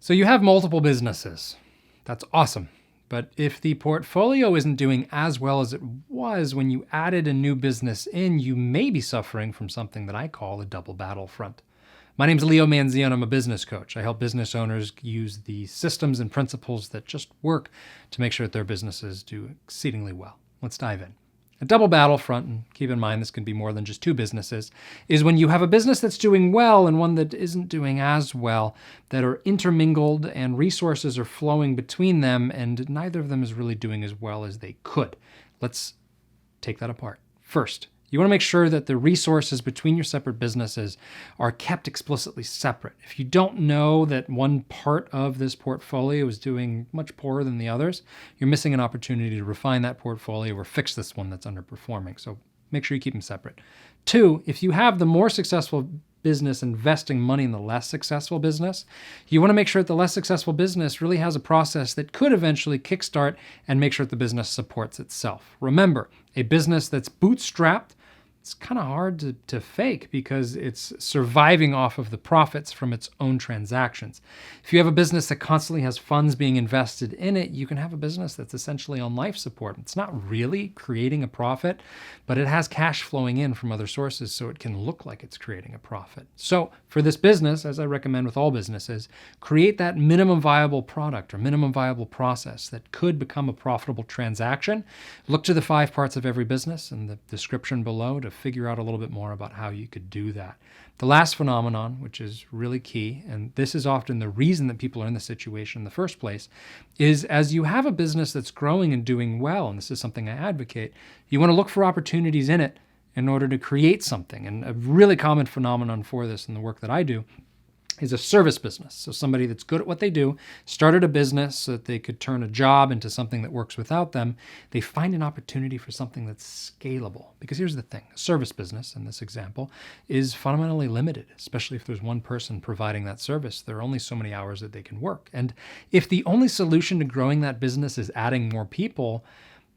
So you have multiple businesses. That's awesome. But if the portfolio isn't doing as well as it was when you added a new business in, you may be suffering from something that I call a double battlefront. My name's Leo Manzione. I'm a business coach. I help business owners use the systems and principles that just work to make sure that their businesses do exceedingly well. Let's dive in. A double battlefront, and keep in mind this can be more than just two businesses, is when you have a business that's doing well and one that isn't doing as well, that are intermingled and resources are flowing between them, and neither of them is really doing as well as they could. Let's take that apart. First, you want to make sure that the resources between your separate businesses are kept explicitly separate. If you don't know that one part of this portfolio is doing much poorer than the others, you're missing an opportunity to refine that portfolio or fix this one that's underperforming. So make sure you keep them separate. Two, if you have the more successful business investing money in the less successful business, you want to make sure that the less successful business really has a process that could eventually kickstart and make sure that the business supports itself. Remember, a business that's bootstrapped, it's kind of hard to fake because it's surviving off of the profits from its own transactions. If you have a business that constantly has funds being invested in it, you can have a business that's essentially on life support. It's not really creating a profit, but it has cash flowing in from other sources, so it can look like it's creating a profit. So for this business, as I recommend with all businesses, create that minimum viable product or minimum viable process that could become a profitable transaction. Look to the 5 parts of every business in the description below to figure out a little bit more about how you could do that. The last phenomenon, which is really key, and this is often the reason that people are in this situation in the first place, is as you have a business that's growing and doing well, and this is something I advocate, you want to look for opportunities in it in order to create something. And a really common phenomenon for this in the work that I do is a service business. So somebody that's good at what they do, started a business so that they could turn a job into something that works without them. They find an opportunity for something that's scalable. Because here's the thing, a service business, in this example, is fundamentally limited, especially if there's one person providing that service. There are only so many hours that they can work. And if the only solution to growing that business is adding more people,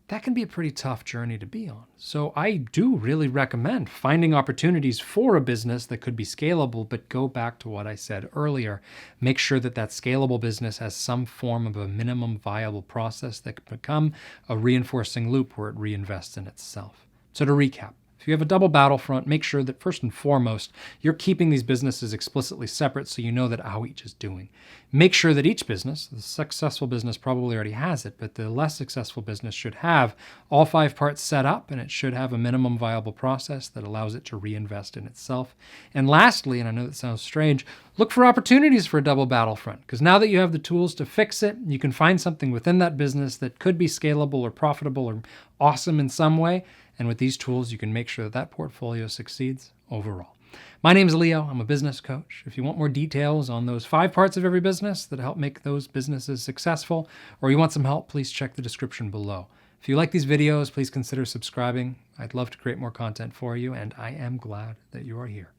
that can be a pretty tough journey to be on. So I do really recommend finding opportunities for a business that could be scalable, but go back to what I said earlier. Make sure that that scalable business has some form of a minimum viable process that can become a reinforcing loop where it reinvests in itself. So to recap, if you have a double battlefront, make sure that first and foremost, you're keeping these businesses explicitly separate so you know that how each is doing. Make sure that each business, the successful business probably already has it, but the less successful business should have all 5 parts set up, and it should have a minimum viable process that allows it to reinvest in itself. And lastly, and I know that sounds strange, look for opportunities for a double battlefront, because now that you have the tools to fix it, you can find something within that business that could be scalable or profitable or awesome in some way. And with these tools, you can make sure that that portfolio succeeds overall. My name is Leo. I'm a business coach. If you want more details on those 5 parts of every business that help make those businesses successful, or you want some help, please check the description below. If you like these videos, please consider subscribing. I'd love to create more content for you, and I am glad that you are here.